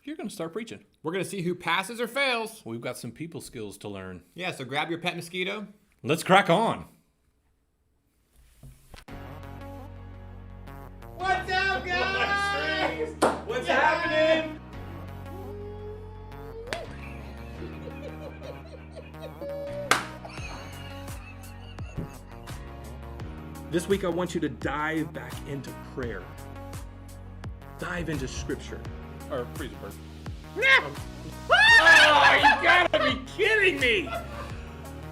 you're going to start preaching. We're going to see who passes or fails. We've got some people skills to learn. Yeah, so grab your pet mosquito. Let's crack on. What's up, guys? What's happening? This week, I want you to dive back into prayer. Dive into scripture. Or freeze it first. Oh, you gotta be kidding me!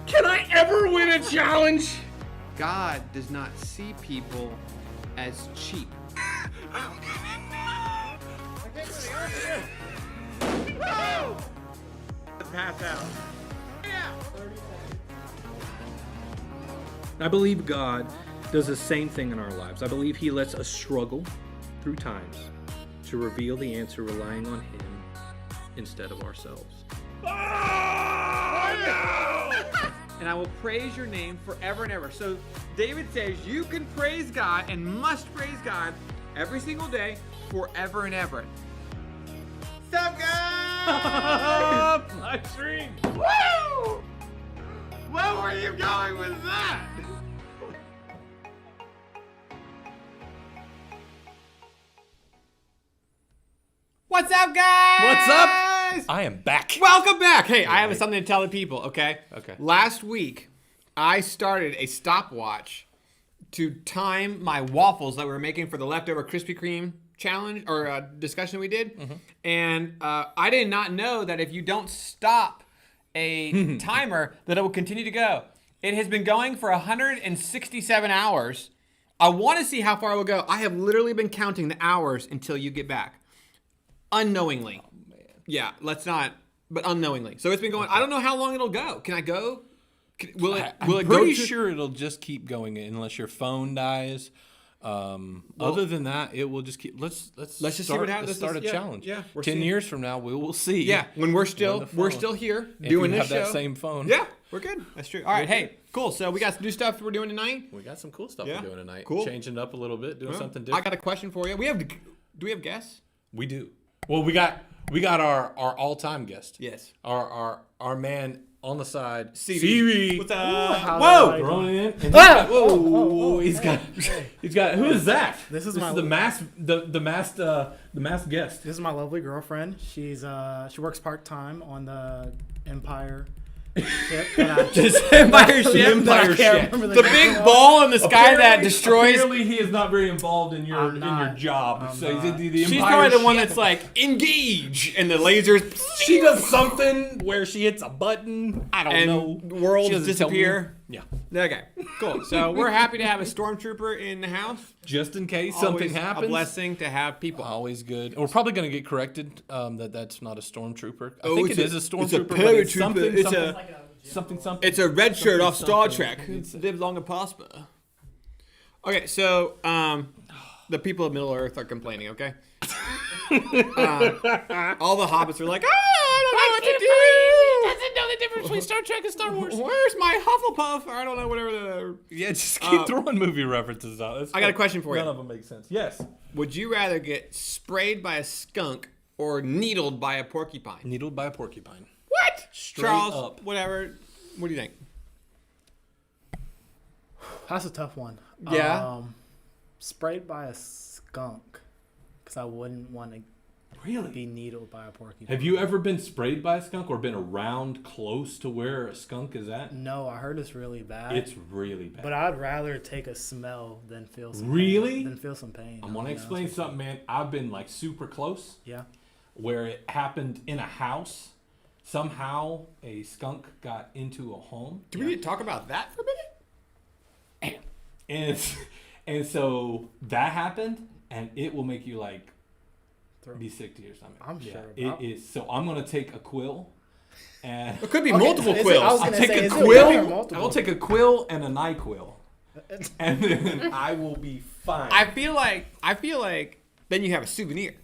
Can I ever win a challenge? God does not see people as cheap. Pass out. I believe God does the same thing in our lives. I believe He lets us struggle through times to reveal the answer, relying on Him instead of ourselves. And I will praise your name forever and ever. So David says you can praise God and must praise God every single day, forever and ever. What's up, guys? My dream. Woo! Where were you going with that? What's up, guys? What's up? I am back. Welcome back. Hey, I have something to tell the people, okay? Okay. Last week, I started a stopwatch to time my waffles that we were making for the leftover Krispy Kreme challenge or discussion we did. Mm-hmm. And I did not know that if you don't stop a timer, that it will continue to go. It has been going for 167 hours. I want to see how far it will go. I have literally been counting the hours until you get back. Unknowingly. Oh, man. Yeah, let's not, but unknowingly. So it's been going, I don't know how long it'll go. Can I go? Will it I'm go pretty to... sure it'll just keep going unless your phone dies. Other than that, it will just keep. Let's just see what happens. Let's start a challenge. Yeah, we're 10 seeing... years from now, we will see. Yeah, when we're still here if doing you this have show. that same phone. Yeah, we're good. That's true. All right, hey, cool. So we got some new stuff we're doing tonight. We got some cool stuff Yeah. we're doing tonight. Cool. Changing it up a little bit, doing something I different. got a question for you. Do we have guests? We do. Well, we got our all-time guest. Yes. Our man on the side, CV. What's up? Whoa! Throwing it in. And he's got, who is that? This is the masked guest. This is my lovely girlfriend. She works part-time on the Empire ship. Empire ship. The big ball in the sky that destroys. Clearly, he is not very involved in your job. So he's the She's Empire probably the one ship. that's like engage, and the lasers. She does something where she hits a button. I don't know. Worlds She doesn't tell me. disappear. Yeah. Okay, cool. So we're happy to have a stormtrooper in the house. Just in case something Always happens. A blessing to have people. Always good. We're probably going to get corrected that's not a stormtrooper. I think it it's is a it's a stormtrooper. But it's paratrooper. something. It's a red shirt off Star something. Trek. Live long and prosper. Okay, so the people of Middle Earth are complaining. Okay, all the hobbits are like, I don't know what to do. Doesn't know the difference between Star Trek and Star Wars. Where's my Hufflepuff? Or I don't know, whatever. Yeah, just keep throwing movie references out. I got a question for you. None of them make sense. Yes. Would you rather get sprayed by a skunk or needled by a porcupine? Needled by a porcupine. What? Straight Charles, up. whatever. What do you think? That's a tough one. Yeah. Sprayed by a skunk, because I wouldn't want to be needled by a porcupine. Have you ever been sprayed by a skunk or been around close to where a skunk is at? No, I heard it's really bad. It's really bad. But I'd rather take a smell than feel some Really? pain. Than feel some pain. I'm going to explain something, man. I've been like super close. Yeah. Where it happened in a house. Somehow a skunk got into a home. Do we need to talk about that for a minute? And so that happened, and it will make you like be sick to your stomach. I'm sure. It is. So I'm gonna take a quill, and It could be multiple I quills. was I'll gonna take say, a is it quill. one or multiple? I will take a quill and a NyQuil, and then I will be fine. I feel like then you have a souvenir.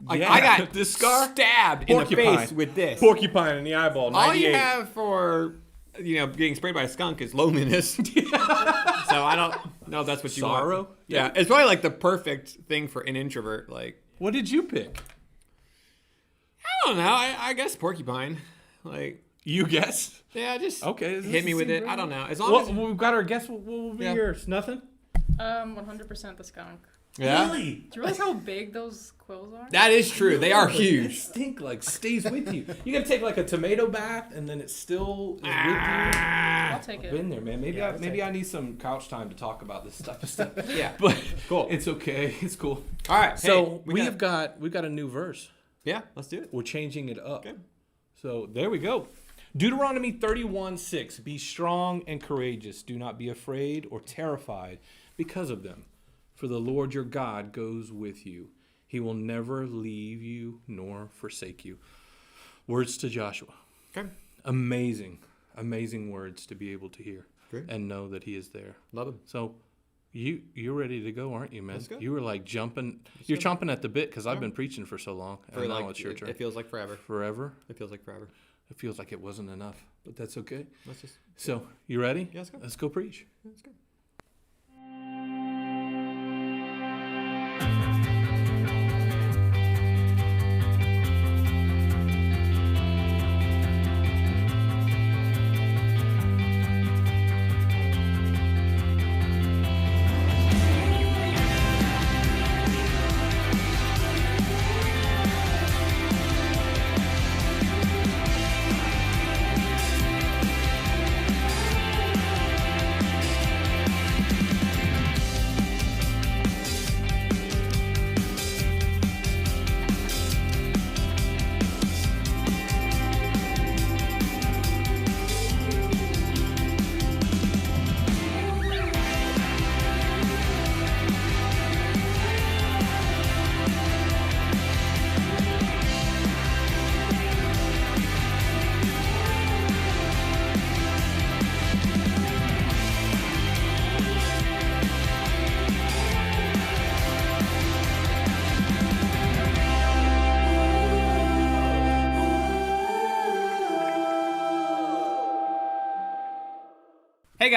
Like, Yeah. I got This scar? stabbed in the Porcupine. face with this. Porcupine in the eyeball. 98. All you have for getting sprayed by a skunk is loneliness. So I don't know if that's what you Sorrow? want. Yeah, it's probably like the perfect thing for an introvert. Like, What did you pick? don't know. I guess porcupine. Like, You guess? yeah, just Okay. hit me with it. I don't know. As long as Well, we've got our guess. What will be Yeah. yours? Nothing? 100% the skunk. yeah, Really? Do you realize how big those quills are? that is true. They are That huge. stink like stays with you. You gotta take like a tomato bath and then it still is with you. I'll take I've it. been there, man. Maybe Yeah, I I'll maybe take I need some couch time to talk about this type of stuff. Yeah. But Cool. it's okay. It's cool. All right. So hey, we've got a new verse. yeah. Let's do it. We're changing it up. Okay. So there we go. Deuteronomy 31:6. Be strong and courageous. Do not be afraid or terrified because of them. For the Lord your God goes with you. He will never leave you nor forsake you. Words to Joshua. Okay. Amazing, amazing words to be able to hear Great. and know that he is there. Love him. So you're ready to go, aren't you, man? Let's go. You were like jumping. You're chomping at the bit because I've been preaching for so long. For And now like, it's your turn. it feels like forever. Forever. It feels like forever. It feels like it wasn't enough, but that's okay. Let's just. So you ready? Yeah, let's go. Let's go preach. Let's go. Hey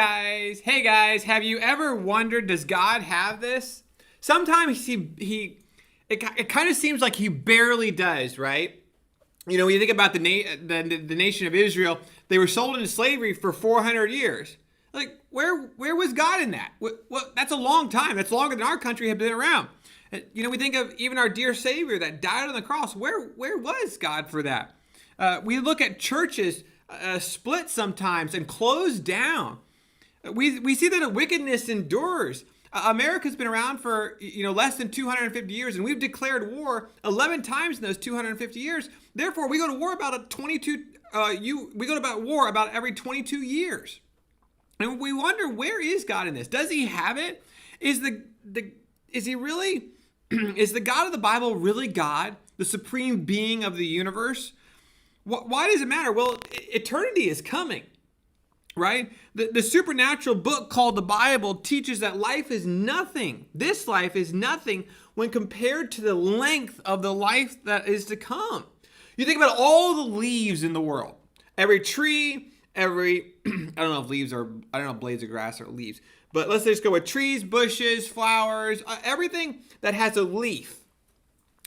guys, have you ever wondered, does God have this? Sometimes it kind of seems like he barely does, right? You know, when you think about the nation of Israel, they were sold into slavery for 400 years. Like, where was God in that? Well, that's a long time. That's longer than our country had been around. You know, we think of even our dear Savior that died on the cross. Where was God for that? We look at churches split sometimes and closed down. We see that wickedness endures. America's been around for less than 250 years, and we've declared war 11 times in those 250 years. Therefore, we go to war about war about every 22 years. And we wonder, where is God in this? Does he have it? Is he really is the God of the Bible really God, the supreme being of the universe? Why does it matter? Well, eternity is coming. Right? The supernatural book called the Bible teaches that life is nothing. This life is nothing when compared to the length of the life that is to come. You think about all the leaves in the world. Every tree, I don't know if blades of grass are leaves, but let's just go with trees, bushes, flowers, everything that has a leaf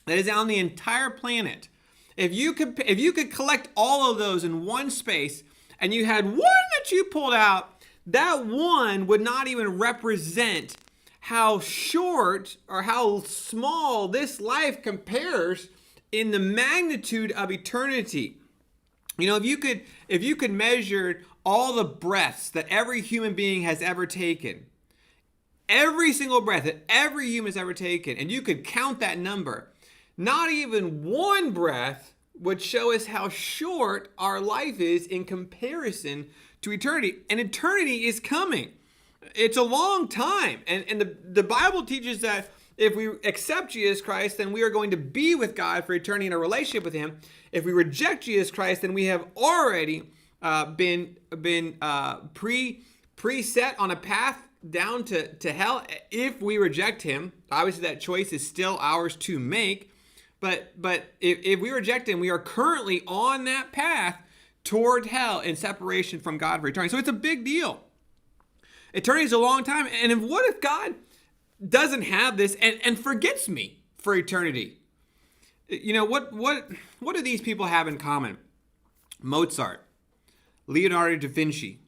that is on the entire planet. If you could collect all of those in one space, and you had one that you pulled out, that one would not even represent how short or how small this life compares in the magnitude of eternity. You know, if you could measure all the breaths that every human being has ever taken, every single breath that every human has ever taken, and you could count that number, not even one breath would show us how short our life is in comparison to eternity. And eternity is coming. It's a long time. And the Bible teaches that if we accept Jesus Christ, then we are going to be with God for eternity in a relationship with him. If we reject Jesus Christ, then we have already been preset on a path down to hell. If we reject him, obviously that choice is still ours to make. But if we reject him, we are currently on that path toward hell and separation from God for eternity. So it's a big deal. Eternity is a long time. And what if God doesn't have this and forgets me for eternity? You know, what do these people have in common? Mozart, Leonardo da Vinci,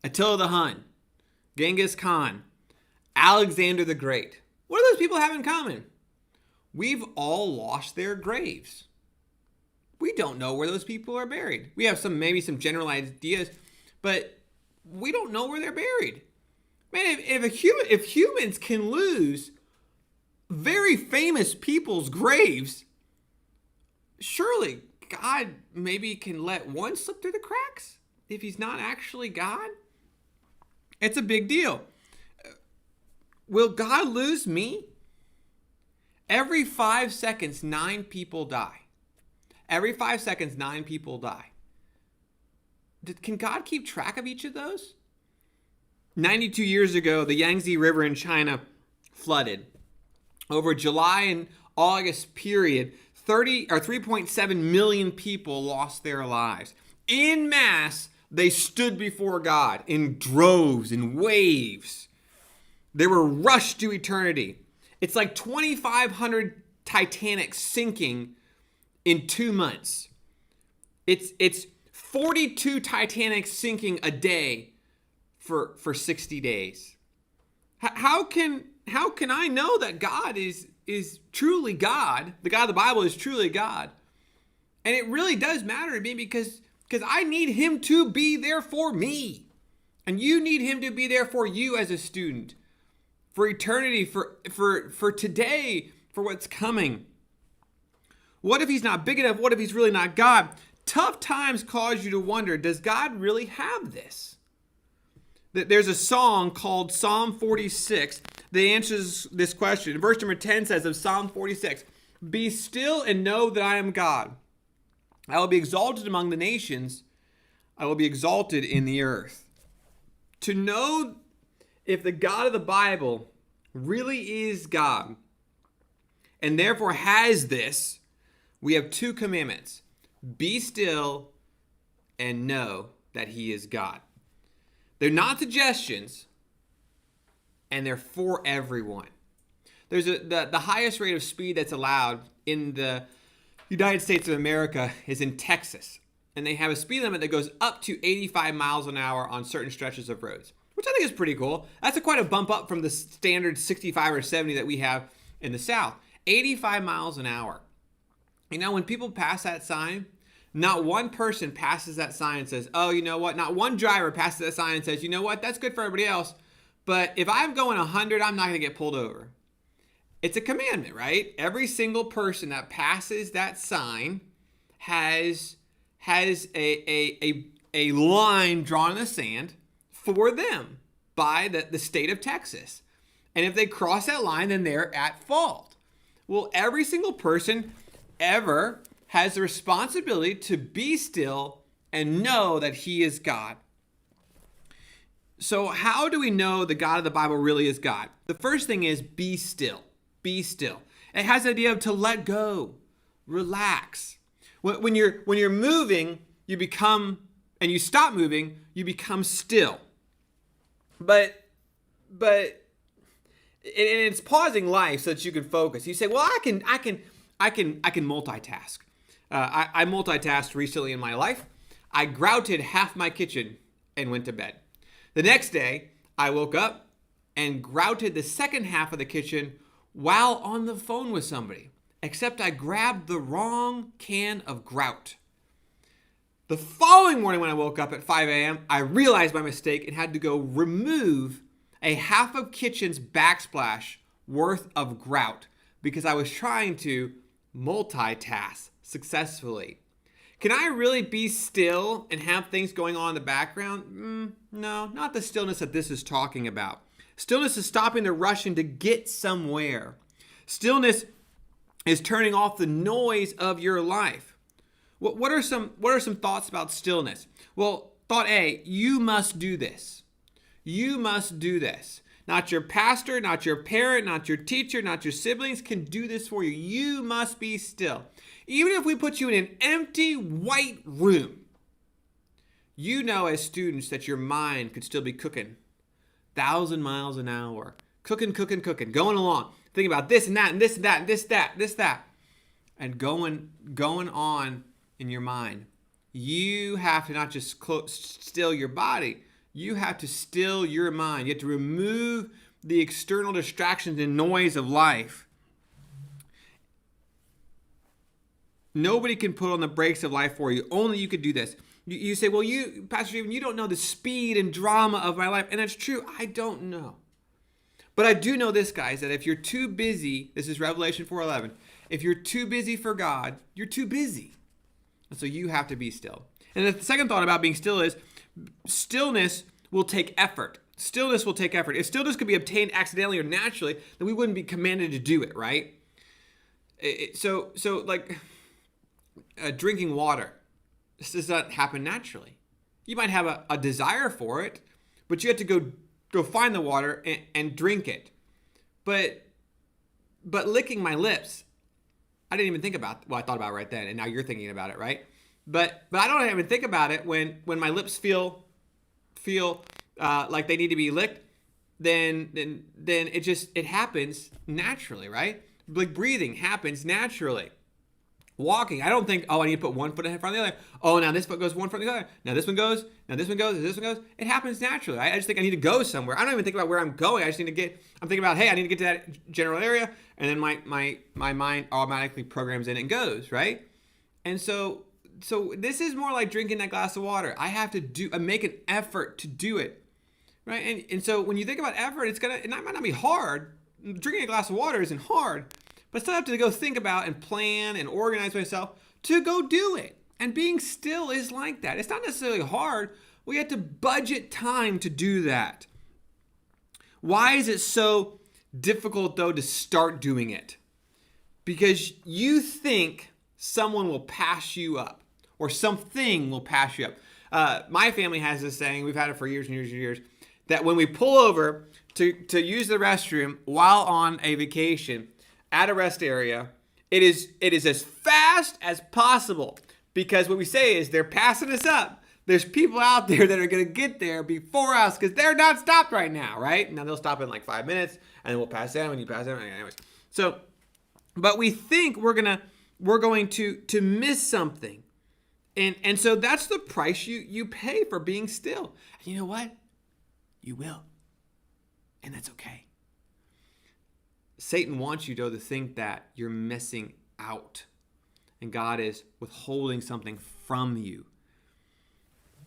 Attila the Hun, Genghis Khan, Alexander the Great. What do those people have in common? We've all lost their graves. We don't know where those people are buried. We have maybe some general ideas, but we don't know where they're buried. Man, if humans can lose very famous people's graves, surely God maybe can let one slip through the cracks if he's not actually God. It's a big deal. Will God lose me? Every 5 seconds, 9 people die. Every 5 seconds, 9 people die. Can God keep track of each of those? 92 years ago, the Yangtze River in China flooded. Over July and August period, 3.7 million people lost their lives. En masse, they stood before God in droves and waves. They were rushed to eternity. It's like 2,500 Titanics sinking in 2 months. It's 42 Titanics sinking a day for 60 days. How can I know that God is truly God? The God of the Bible is truly God. And it really does matter to me because I need him to be there for me. And you need him to be there for you as a student. For eternity, for today, for what's coming. What if he's not big enough? What if he's really not God? Tough times cause you to wonder, does God really have this? There's a song called Psalm 46 that answers this question. Verse number 10 says of Psalm 46, "Be still and know that I am God. I will be exalted among the nations. I will be exalted in the earth." To know if the God of the Bible really is God and therefore has this, we have 2 commandments. Be still and know that he is God. They're not suggestions, and they're for everyone. There's the highest rate of speed that's allowed in the United States of America is in Texas. And they have a speed limit that goes up to 85 miles an hour on certain stretches of roads, which I think is pretty cool. That's quite a bump up from the standard 65 or 70 that we have in the South. 85 miles an hour. You know, when people pass that sign, not one person passes that sign and says, oh, you know what? Not one driver passes that sign and says, you know what? That's good for everybody else. But if I'm going 100, I'm not going to get pulled over. It's a commandment, right? Every single person that passes that sign has a line drawn in the sand for them by the state of Texas. And if they cross that line, then they're at fault. Well, every single person ever has the responsibility to be still and know that he is God. So how do we know the God of the Bible really is God? The first thing is be still. Be still. It has the idea of to let go, relax. When you're moving, you become, and you stop moving, you become still. But it's pausing life so that you can focus. You say, well, I can multitask. I multitasked recently in my life. I grouted half my kitchen and went to bed. The next day, I woke up and grouted the second half of the kitchen while on the phone with somebody, except I grabbed the wrong can of grout. The following morning when I woke up at 5 a.m., I realized my mistake and had to go remove a half of kitchen's backsplash worth of grout because I was trying to multitask successfully. Can I really be still and have things going on in the background? No, not the stillness that this is talking about. Stillness is stopping the rushing to get somewhere. Stillness is turning off the noise of your life. What are some thoughts about stillness? Well, thought A, you must do this. You must do this. Not your pastor, not your parent, not your teacher, not your siblings can do this for you. You must be still. Even if we put you in an empty white room, you know as students that your mind could still be cooking 1,000 miles an hour. Cooking, going along. Thinking about this and that and this and that and this, that. and going on in your mind, you have to not just still your body, you have to still your mind. You have to remove the external distractions and noise of life. Nobody can put on the brakes of life for you. Only you could do this. You say, well, Pastor Stephen, you don't know the speed and drama of my life. And that's true. I don't know. But I do know this, guys, that if you're too busy, this is Revelation 4:11, if you're too busy for God, you're too busy. And so you have to be still. And the second thought about being still is stillness will take effort. Stillness will take effort. If stillness could be obtained accidentally or naturally, then we wouldn't be commanded to do it, right? So like drinking water, this does not happen naturally. You might have a desire for it, but you have to go find the water and drink it. But licking my lips, I didn't even think about, well, I thought about it right then, and now you're thinking about it, right? But I don't even think about it when my lips feel like they need to be licked. Then it happens naturally, right? Like breathing happens naturally. Walking, I don't think, I need to put one foot in front of the other. Oh, now this foot goes one foot in the other. Now this one goes. Now this one goes. This one goes. It happens naturally. I just think I need to go somewhere. I don't even think about where I'm going. I just need to I'm thinking about, hey, I need to get to that general area. And then my mind automatically programs in and goes, right? And so this is more like drinking that glass of water. I have to make an effort to do it, right? And so when you think about effort, it might not be hard. Drinking a glass of water isn't hard. But I still have to go think about and plan and organize myself to go do it. And being still is like that. It's not necessarily hard. We have to budget time to do that. Why is it so difficult, though, to start doing it? Because you think someone will pass you up or something will pass you up. My family has this saying, we've had it for years and years and years, that when we pull over to use the restroom while on a vacation, at a rest area, it is as fast as possible, because what we say is they're passing us up. There's people out there that are going to get there before us because they're not stopped right now, right? Now they'll stop in like 5 minutes and then we'll pass them and you pass them. Anyways, so, but we think we're going to miss something. And so that's the price you pay for being still. And you know what? You will. And that's okay. Satan wants you, though, to think that you're missing out and God is withholding something from you.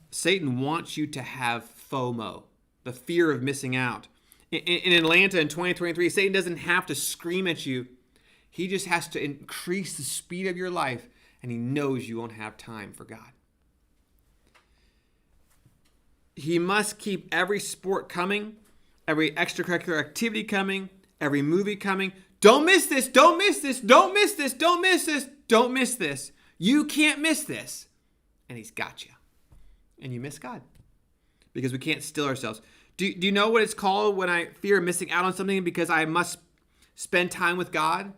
Satan wants you to have FOMO, the fear of missing out. In Atlanta in 2023, Satan doesn't have to scream at you. He just has to increase the speed of your life, and he knows you won't have time for God. He must keep every sport coming, every extracurricular activity coming, every movie coming. Don't miss this. Don't miss this. Don't miss this. Don't miss this. Don't miss this. You can't miss this. And he's got you. And you miss God because we can't still ourselves. Do you know what it's called when I fear missing out on something because I must spend time with God?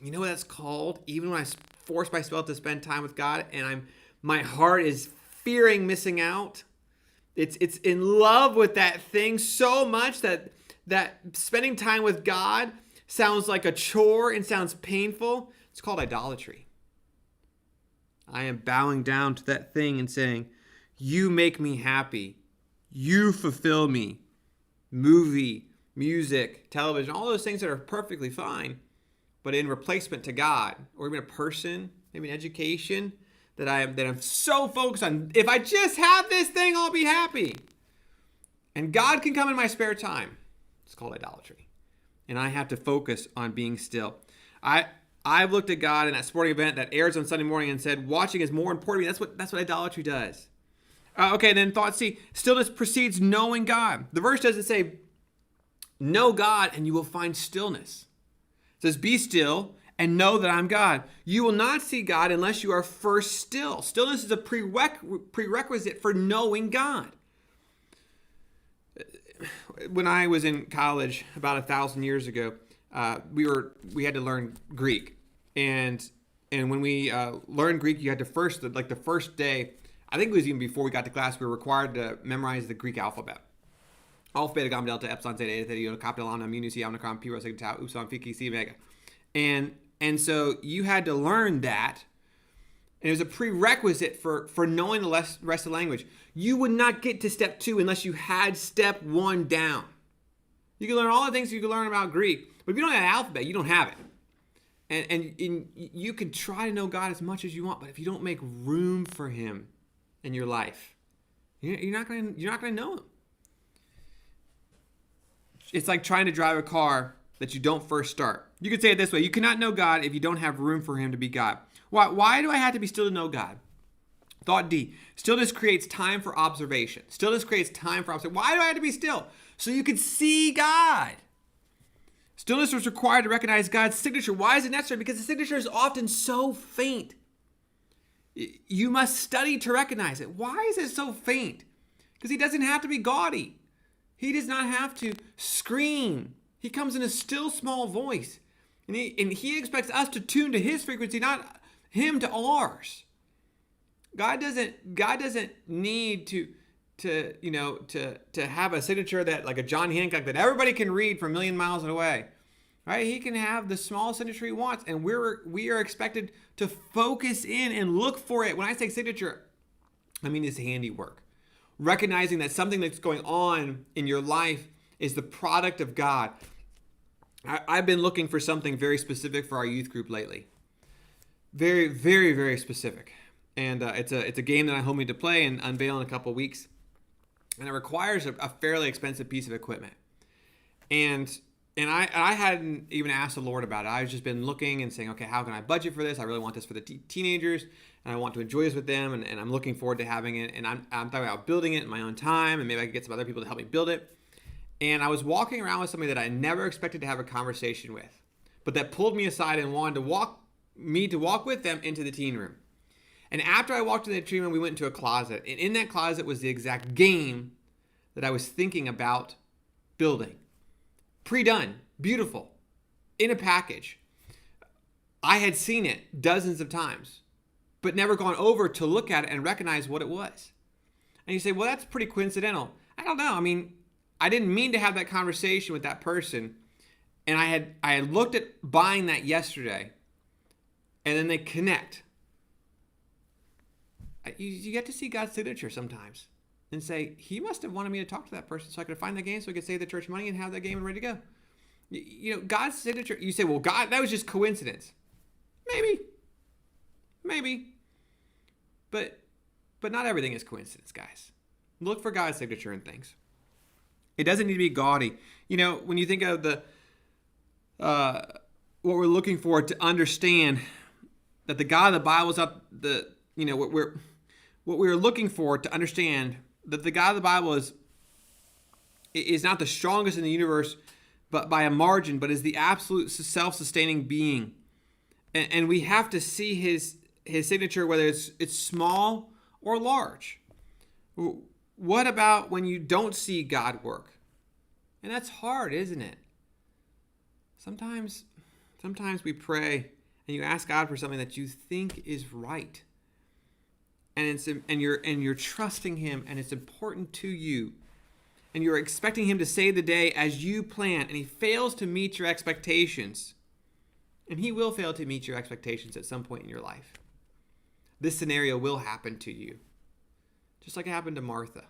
You know what that's called? Even when I force myself to spend time with God and my heart is fearing missing out. It's in love with that thing so much that spending time with God sounds like a chore and sounds painful. It's called idolatry. I am bowing down to that thing and saying, you make me happy. You fulfill me. Movie, music, television, all those things that are perfectly fine, but in replacement to God, or even a person, maybe an education, that I'm so focused on. If I just have this thing, I'll be happy. And God can come in my spare time. It's called idolatry. And I have to focus on being still. I've looked at God in that sporting event that airs on Sunday morning and said, watching is more important to me. That's what idolatry does. Okay, then thought C, stillness precedes knowing God. The verse doesn't say, know God and you will find stillness. It says, be still and know that I'm God. You will not see God unless you are first still. Stillness is a prerequisite for knowing God. When I was in college about 1,000 years ago, we had to learn Greek, and when we learned Greek, you had to the first day, I think it was even before we got to class, we were required to memorize the Greek alphabet. Alpha, beta, gamma, delta, epsilon, zeta, eta, theta, iota, kappa, lambda, mu, nu, psi, omicron, pi, rho, sigma, tau, upsilon, phi, chi, psi, omega. And And so you had to learn that. And it was a prerequisite for knowing the rest of the language. You would not get to step 2 unless you had step 1 down. You can learn all the things you can learn about Greek, but if you don't have an alphabet, you don't have it. And you can try to know God as much as you want, but if you don't make room for Him in your life, you're not going to know Him. It's like trying to drive a car that you don't first start. You could say it this way: you cannot know God if you don't have room for Him to be God. Why do I have to be still to know God? Thought D. Stillness creates time for observation. Stillness creates time for observation. Why do I have to be still? So you can see God. Stillness was required to recognize God's signature. Why is it necessary? Because the signature is often so faint. You must study to recognize it. Why is it so faint? Because He doesn't have to be gaudy. He does not have to scream. He comes in a still, small voice. And he expects us to tune to His frequency, not Him to ours. God doesn't need to have a signature that, like a John Hancock, that everybody can read from a million miles away. Right? He can have the small signature He wants, and we are expected to focus in and look for it. When I say signature, I mean His handiwork. Recognizing that something that's going on in your life is the product of God. I've been looking for something very specific for our youth group lately. Very, very, very specific. And it's a game that I hope me to play and unveil in a couple weeks. And it requires a fairly expensive piece of equipment. And I hadn't even asked the Lord about it. I've just been looking and saying, okay, how can I budget for this? I really want this for the teenagers, and I want to enjoy this with them, and I'm looking forward to having it. And I'm thinking about building it in my own time, and maybe I could get some other people to help me build it. And I was walking around with somebody that I never expected to have a conversation with, but that pulled me aside and wanted to walk with them into the teen room. And after I walked into the teen room, we went into a closet. And in that closet was the exact game that I was thinking about building. Pre-done, beautiful, in a package. I had seen it dozens of times, but never gone over to look at it and recognize what it was. And you say, well, that's pretty coincidental. I don't know. I mean, I didn't mean to have that conversation with that person. And I had looked at buying that yesterday, and then they connect. You get to see God's signature sometimes and say, He must have wanted me to talk to that person so I could find that game so I could save the church money and have that game ready to go. You know, God's signature, you say, well, God, that was just coincidence. Maybe. But not everything is coincidence, guys. Look for God's signature in things. It doesn't need to be gaudy. You know, when you think of what we're looking for to understand that the God of the Bible is not what we're looking for to understand that the God of the Bible is not the strongest in the universe, but by a margin, but is the absolute self-sustaining being. And we have to see his signature, whether it's small or large. What about when you don't see God work? And that's hard, isn't it? Sometimes we pray and you ask God for something that you think is right. And you're trusting Him, and it's important to you. And you're expecting Him to save the day as you plan, and He fails to meet your expectations. And He will fail to meet your expectations at some point in your life. This scenario will happen to you, just like it happened to Martha.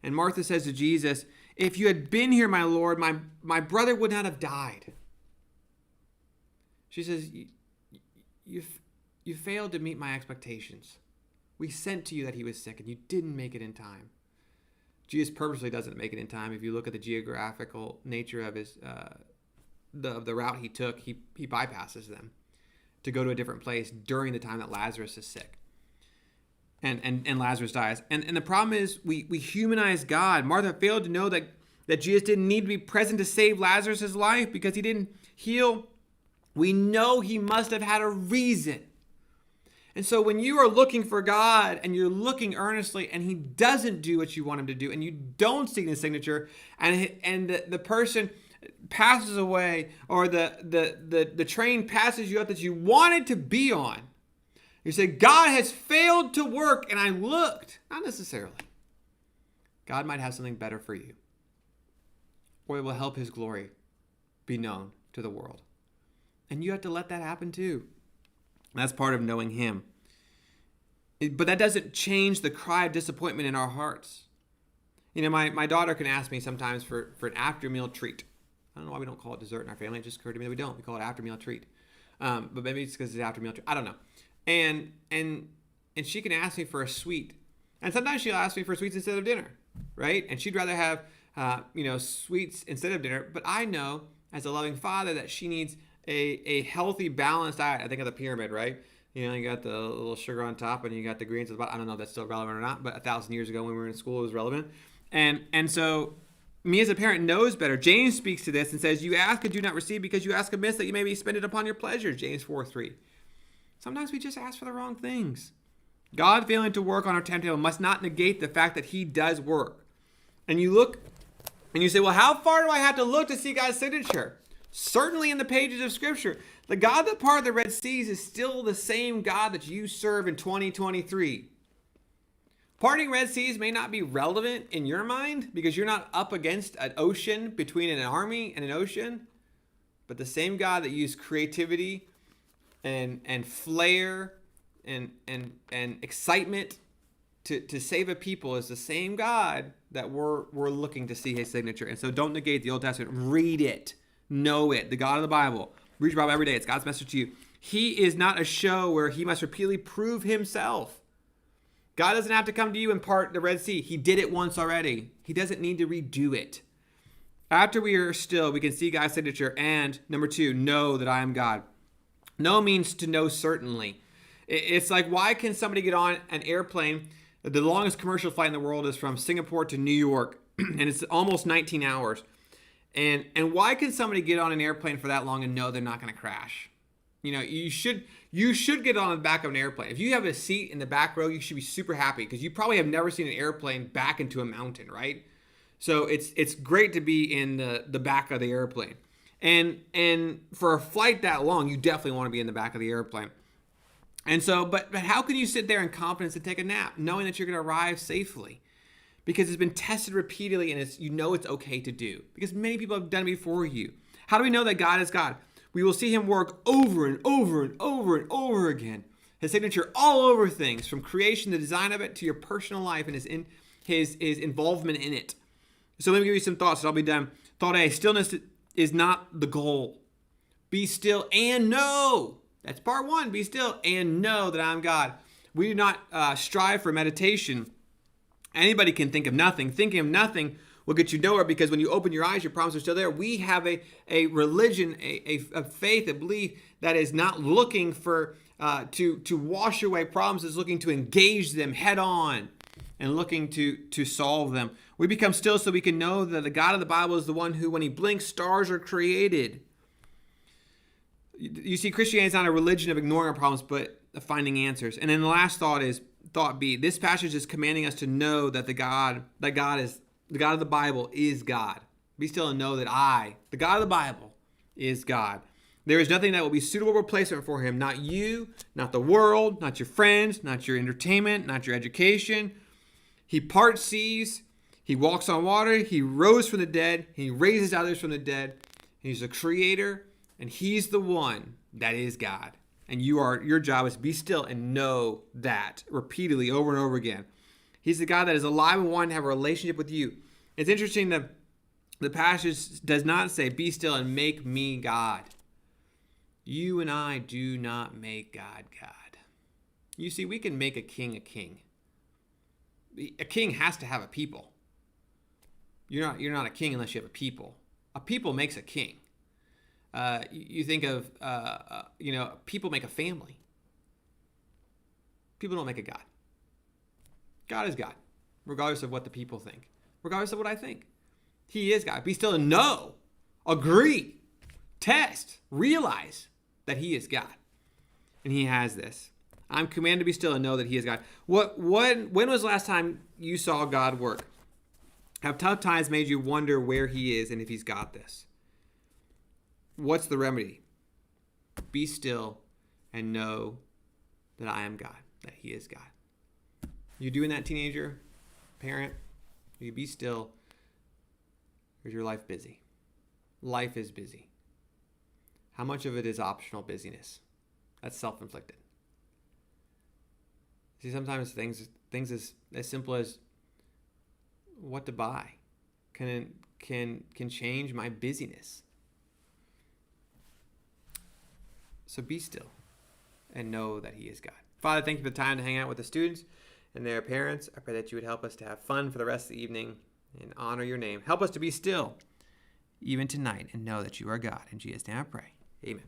And Martha says to Jesus, if you had been here, my Lord, my brother would not have died. She says, you failed to meet my expectations. We sent to you that he was sick, and you didn't make it in time. Jesus purposely doesn't make it in time. If you look at the geographical nature of his the route he took, he bypasses them to go to a different place during the time that Lazarus is sick. And Lazarus dies. And the problem is we humanize God. Martha failed to know that Jesus didn't need to be present to save Lazarus' life because he didn't heal. We know he must have had a reason. And so when you are looking for God and you're looking earnestly and he doesn't do what you want him to do and you don't see the signature and the person passes away or the train passes you up that you wanted to be on, you say, God has failed to work, and I looked. Not necessarily. God might have something better for you, or it will help his glory be known to the world. And you have to let that happen too. That's part of knowing him. But that doesn't change the cry of disappointment in our hearts. You know, my daughter can ask me sometimes for an after meal treat. I don't know why we don't call it dessert in our family. It just occurred to me that we don't. We call it after meal treat. But maybe it's because it's after meal treat. I don't know. And she can ask me for a sweet. And sometimes she'll ask me for sweets instead of dinner, right? And she'd rather have, sweets instead of dinner. But I know as a loving father that she needs a healthy, balanced diet. I think of the pyramid, right? You know, you got the little sugar on top and you got the greens at the bottom. I don't know if that's still relevant or not, but 1,000 years ago when we were in school, it was relevant. And so me as a parent knows better. James speaks to this and says, you ask and do not receive because you ask amiss that you may be spend it upon your pleasures, James 4:3. Sometimes we just ask for the wrong things. God failing to work on our timetable must not negate the fact that he does work. And you look and you say, well, how far do I have to look to see God's signature? Certainly in the pages of Scripture. The God that parted the Red Seas is still the same God that you serve in 2023. Parting Red Seas may not be relevant in your mind because you're not up against an ocean between an army and an ocean. But the same God that used creativity and flair and excitement to save a people is the same God that we're looking to see his signature. And so don't negate the Old Testament. Read it. Know it. The God of the Bible. Read your Bible every day. It's God's message to you. He is not a show where he must repeatedly prove himself. God doesn't have to come to you and part the Red Sea. He did it once already. He doesn't need to redo it. After we are still, we can see God's signature. And number 2, know that I am God. Know means to know certainly. It's like, why can somebody get on an airplane? The longest commercial flight in the world is from Singapore to New York, and it's almost 19 hours. And why can somebody get on an airplane for that long and know they're not going to crash? You know, you should get on the back of an airplane. If you have a seat in the back row, you should be super happy because you probably have never seen an airplane back into a mountain, right? So it's great to be in the back of the airplane. And for a flight that long, you definitely want to be in the back of the airplane. And so, but how can you sit there in confidence and take a nap, knowing that you're going to arrive safely? Because it's been tested repeatedly, and it's okay to do. Because many people have done it before you. How do we know that God is God? We will see him work over and over and over and over again. His signature all over things, from creation, the design of it, to your personal life and his involvement in it. So let me give you some thoughts, and I'll be done. Thought A, stillness is not the goal. Be still and know. That's part 1. Be still and know that I'm God. We do not strive for meditation. Anybody can think of nothing. Thinking of nothing will get you nowhere because when you open your eyes, your problems are still there. We have a religion, a faith, a belief that is not looking for to wash away problems. It's looking to engage them head on and looking to solve them. We become still so we can know that the God of the Bible is the one who, when he blinks, stars are created. You see, Christianity is not a religion of ignoring our problems, but of finding answers. And then the last thought is thought B. This passage is commanding us to know that the God of the Bible is God. Be still and know that the God of the Bible, is God. There is nothing that will be suitable replacement for him. Not you, not the world, not your friends, not your entertainment, not your education. He parts seas. He walks on water. He rose from the dead. He raises others from the dead. He's the creator. And he's the one that is God. And your job is to be still and know that repeatedly over and over again. He's the God that is alive and wanting to have a relationship with you. It's interesting that the passage does not say, be still and make me God. You and I do not make God God. You see, we can make a king a king. A king has to have a people. You're not a king unless you have a people. A people makes a king. You think of, people make a family. People don't make a God. God is God, regardless of what the people think, regardless of what I think. He is God. Be still and know, agree, test, realize that he is God. And he has this. I'm commanded to be still and know that he is God. When was the last time you saw God work? Have tough times made you wonder where he is and if he's got this? What's the remedy? Be still and know that I am God, that he is God. You doing that, teenager, parent? You be still. Or is your life busy? Life is busy. How much of it is optional busyness? That's self-inflicted. See, sometimes things as simple as what to buy can change my busyness. So be still and know that he is God. Father, thank you for the time to hang out with the students and their parents. I pray that you would help us to have fun for the rest of the evening and honor your name. Help us to be still even tonight and know that you are God. In Jesus' name I pray. Amen.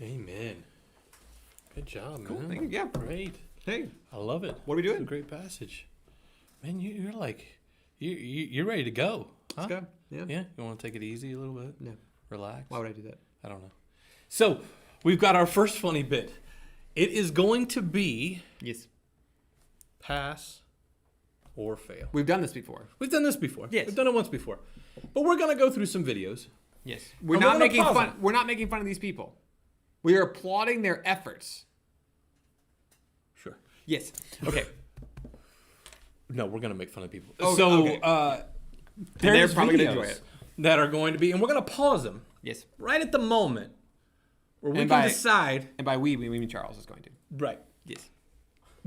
Amen. Good job, Cool. man. Thank you. Yeah. Great. Hey, I love it. what are we doing? It's a great passage. Man, you're like, you're ready to go. Huh? Let's go. Yeah. Yeah? You want to take it easy a little bit? No. Relax? Why would I do that? I don't know. So, we've got our first funny bit. It is going to be Yes. pass or fail. We've done this before. We've done this before. Yes. We've done it once before. But we're going to go through some videos. Yes. We're And not we're gonna making pause fun. them. We're not making fun of these people. We are applauding their efforts. Sure. Yes. Okay. No, we're going to make fun of people. Okay, So, okay. there's they're probably gonna videos enjoy it. that are going to be, and we're going to pause them Yes. right at the moment where we And can by- decide. And by we mean Charles is going to. Right. Yes.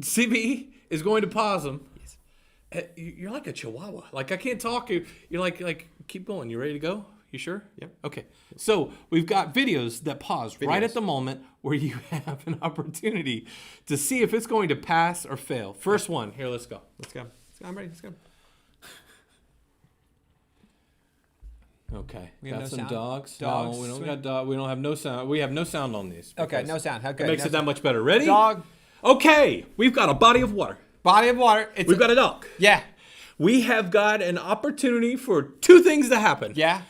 CB is going to pause them. Yes. You're like a chihuahua. Like, I can't talk. You're like, keep going. You ready to go? You sure? Yep. Okay. So we've got videos that pause right Videos. at the moment where you have an opportunity to see if it's going to pass or fail. First one. Here, let's go. Let's go. I'm ready. Let's go. Okay. We have Got no some sound? dogs. Dogs, No, we don't swing. got dog. We don't have no sound. We have no sound on these. Okay. because No sound. How It good. makes No it that sound. much better. Ready? Dog. Okay. We've got a body of water. Body of water. It's We've got a dog. Yeah. We have got an opportunity for two things to happen. Yeah.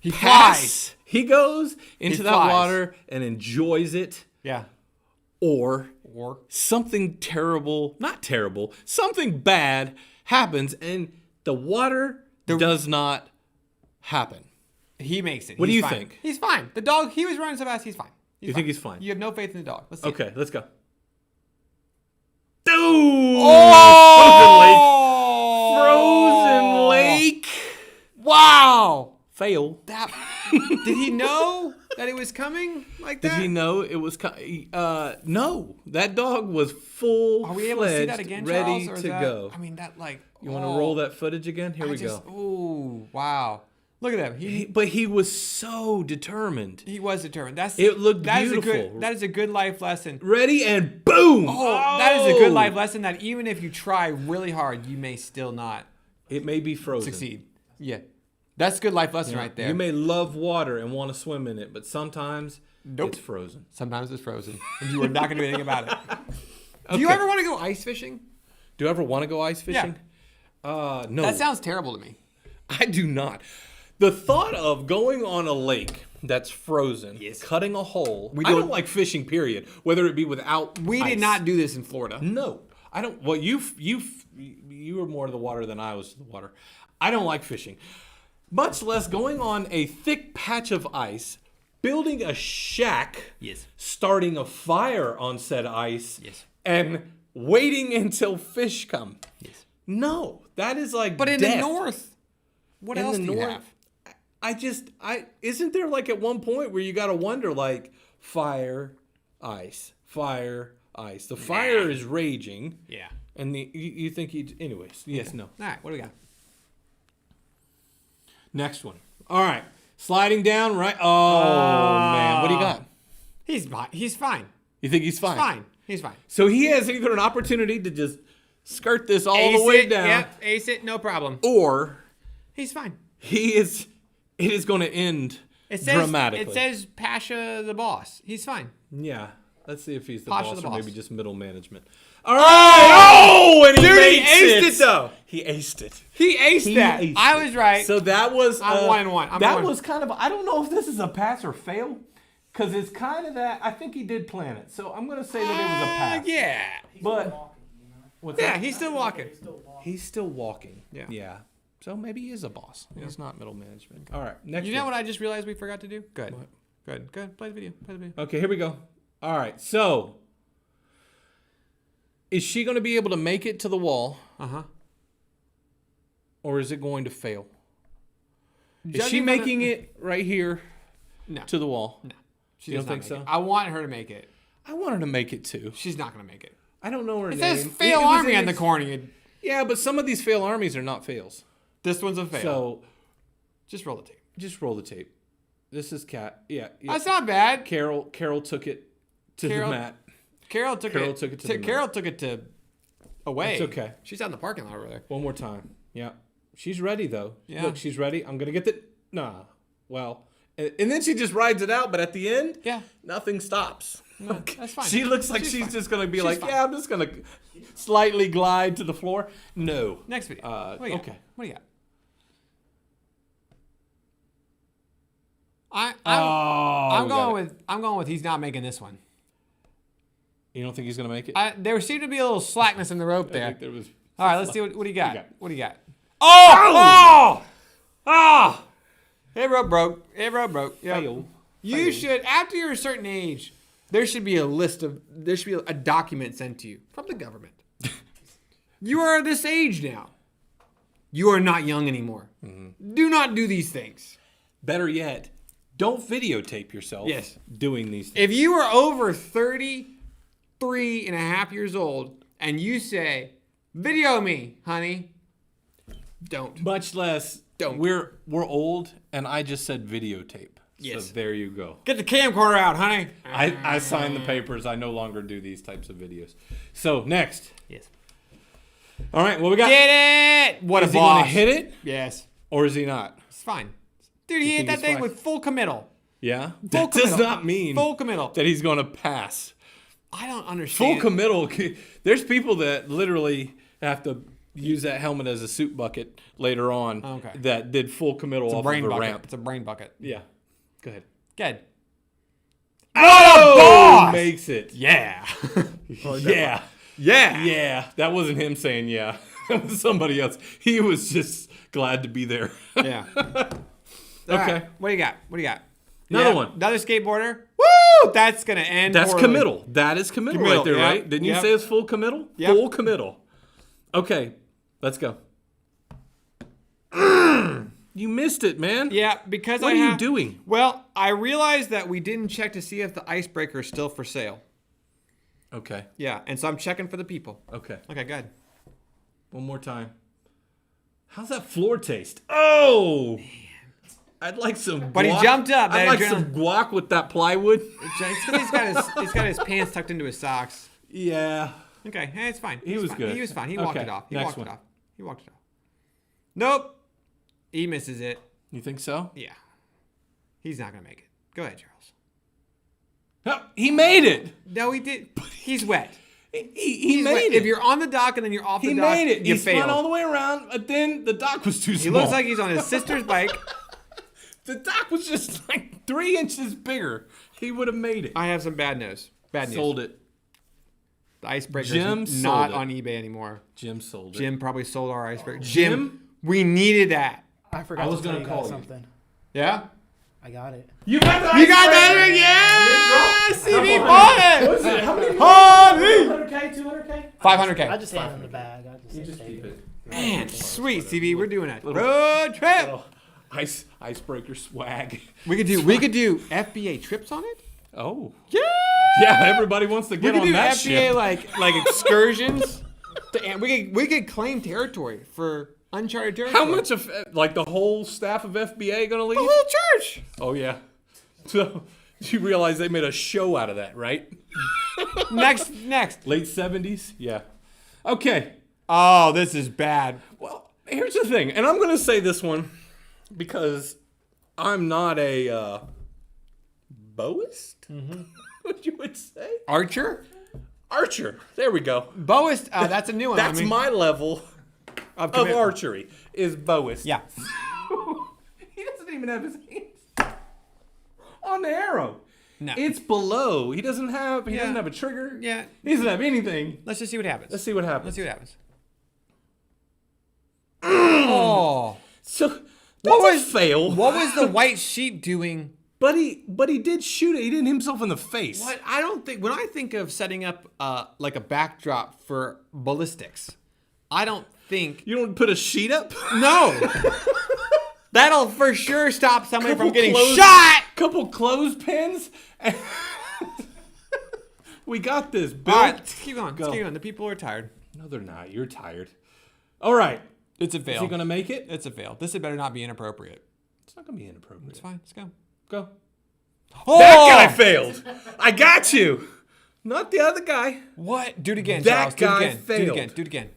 He flies. Pass. He goes into He that flies. water and enjoys it, Yeah. or Or something terrible, not terrible, something bad happens and the water does not happen. he makes it. What do He's you fine. think? He's fine. The dog. He was running so fast. He's fine. You think he's fine? You have no faith in the dog. Let's see. Okay, let's go. Dude! Oh! Frozen lake. Wow. Fail. That. Did he know that it was coming like Did that? he know it was no. That dog was full Are we able to see that again, ready Charles? Or is to that, go. I mean, that like. You want to roll that footage again? Here we go. Ooh, wow. Look at that. But he was so determined. He was determined. It looked that beautiful. Is a good, that is a good life lesson. Ready and boom! Oh, that is a good life lesson that even if you try really hard, you may still not It may be frozen. succeed. Yeah. That's a good life lesson right there. You may love water and want to swim in it, but sometimes Nope. it's frozen. Sometimes it's frozen, and you are not going to do anything about it. Do you Okay. ever want to go ice fishing? Do you ever want to go ice fishing? No. That sounds terrible to me. I do not. The thought of going on a lake that's frozen, cutting a hole. I don't like fishing, period. Whether it be without We ice. did not do this in Florida. No, I don't. Well, you were more to the water than I was to the water. I don't like fishing, much less going on a thick patch of ice, building a shack, Yes. starting a fire on said ice, Yes. and waiting until fish come. Yes. No, that is like. But in death. the north, what In else the do you north, have? Isn't there like at one point where you got to wonder like fire, ice. The fire is raging. Yeah. And you think anyways. Yes, no. All right, what do we got? Next one. All right. Sliding down, right? Oh, man. What do you got? He's fine. He's fine. You think he's fine? Fine. He's fine. So he has either an opportunity to just skirt this all Ace the way it, down, Yep, ace it, no problem. or He's fine. it is going to end dramatically. It says Pasha the boss. He's fine. Yeah. Let's see if he's the Pasha boss the or boss. maybe just middle management. All right. Oh, and he Dude, he makes aced it, though. He aced it. He aced that. aced I it. was right. So that was I'm 1-1. That was kind of. I don't know if this is a pass or fail, because it's kind of that. I think he did plan it. So I'm gonna say that it was a pass. Yeah. But what's Yeah, that? he's still walking. He's still walking. Yeah. Yeah. So maybe he is a boss. He's not middle management. All right. Next. You know one. what I just realized we forgot to do? Good. What? Good. Play the video. Okay, here we go. All right. So is she going to be able to make it to the wall, Uh-huh. or is it going to fail? Is Judging she from the- making it right here No. to the wall. No. She You does don't not think make so? it. I want her to make it. I want her to make it too. She's not going to make it. I don't know her It name. says fail It was army in on the its- corner. Yeah, but some of these fail armies are not fails. This one's a fail. So Just roll the tape. just roll the tape. This is Cat. Yeah. That's not bad. Carol took it to Carol- the mat. Carol took it to the Carol took it to away. It's okay. She's out in the parking lot over there. One more time. Yeah. She's ready though. Yeah. Look, she's ready. I'm gonna get the nah. Well, and then she just rides it out, but at the end, Yeah. nothing stops. No, that's fine. She looks like she's fine. just gonna be She's like, fine. yeah, I'm just gonna slightly glide to the floor. No. Next video. What do you got? okay. What do you got? I'm Oh, going with he's not making this one. You don't think he's gonna make it? There seemed to be a little slackness in the rope I there. think there was. All right, let's see what do you got? got? What do you got? Oh! Ah! It rope broke. It rope broke. Yep. Fail. You Fail. should, after you're a certain age, there should be a document sent to you from the government. You are this age now. You are not young anymore. Mm-hmm. Do not do these things. Better yet, don't videotape yourself. Yes. Doing these things. If you are over 33 and a half years old and you say, video me, honey, don't. Much less. Don't. We're old, and I just said videotape. Yes. So there you go. Get the camcorder out, honey. I signed the papers. I no longer do these types of videos. So next. Yes. All right. What we got? Get it! What Is a he boss. gonna hit it, Yes. or is he not? It's fine. Dude, he You hit think that it's thing fine? with full committal. Yeah. Full That does committal. not mean Full committal. that he's going to pass. I don't Full understand. committal. There's people that literally have to use that helmet as a soup bucket later on. Okay. That did full committal It's a off brain of the bucket. ramp. It's a brain bucket. Yeah. Go ahead. Good. Oh, boss! makes it. Yeah. Yeah. yeah. Yeah. That wasn't him saying yeah. That was somebody else. He was just glad to be there. Yeah. Okay. What do you got? What do you got? Another Yeah, one. Another skateboarder. Woo! That's gonna end. That's poorly. committal. That is committal right Committal, there, yep, right? Didn't you yep. say it's full committal? Yep. Full committal. Okay. Let's go. You missed it, man. Yeah, because What I are you have- doing? Well, I realized that we didn't check to see if the icebreaker is still for sale. Okay. Yeah, and so I'm checking for the people. Okay. Okay, good. One more time. How's that floor taste? Oh! I'd like some guac. But he jumped up, I'd that like adrenaline. some guac with that plywood. It's because he's got his pants tucked into his socks. Yeah. Okay, hey, it's fine. He was fine. good. He was fine. He walked Okay, it off. He next walked one. it off. He walked it off. Nope. He misses it. You think so? Yeah. He's not gonna make it. Go ahead, Charles. Oh, he made it. No, he did. He's wet. He He's made wet. it. If you're on the dock and then you're off He the dock, made it. you He failed. spun all the way around, but then the dock was too He small. looks like he's on his sister's bike. The dock was just like 3 inches bigger. He would have made it. I have some bad news. Bad news. Sold it. The icebreaker Jim is sold not it. on eBay anymore. Jim sold it. Jim probably sold our icebreaker. Jim? We needed that. I forgot I was to tell gonna you call guys you. something. Yeah? I got it. You got the You got that? Yeah! CB bought it! How many? Honey! 100K, 200K? 500K. I just hand him the bag. I just take it. Man, sweet, CB. We're doing a road trip. Oh, icebreaker swag. We could do FBA trips on it. Oh. Yeah. Yeah, everybody wants to We get could on do that FBA ship. like excursions. And we could claim territory for uncharted territory. How much of like the whole staff of FBA gonna leave? The whole church. Oh yeah. So you realize they made a show out of that, right? Next. Late 70s? Yeah. Okay. Oh, this is bad. Well, here's the thing, and I'm gonna say this one because I'm not a boist. What you would say? Archer? Archer. There we go. Boist. That's a new one. That's my level of of archery. Is boist. Yeah. He doesn't even have his hands on the arrow. No. It's below. He doesn't have. He Yeah. doesn't have a trigger. Yeah. He doesn't have anything. Let's just see what happens. Let's see what happens. Let's see what happens. Oh. So that's What a was fail. What was the white sheep doing? But he did shoot it. He did himself in the face. What I don't think when I think of setting up like a backdrop for ballistics, I don't think You don't put a sheet up? no. That'll for sure stop somebody from getting clothes- shot. Couple clothespins. And we got this, Bill. All right, let's keep going. Go. Let's keep going. The people are tired. No, they're not. You're tired. All right. It's a Is fail. he going to make it? It's a fail. This had better not be inappropriate. It's not going to be inappropriate. It's fine. Let's go. Go. Oh! That guy failed. I got you. Not the other guy. What? Do it again, That Charles. Do it guy again. Do it failed. again. Do it again.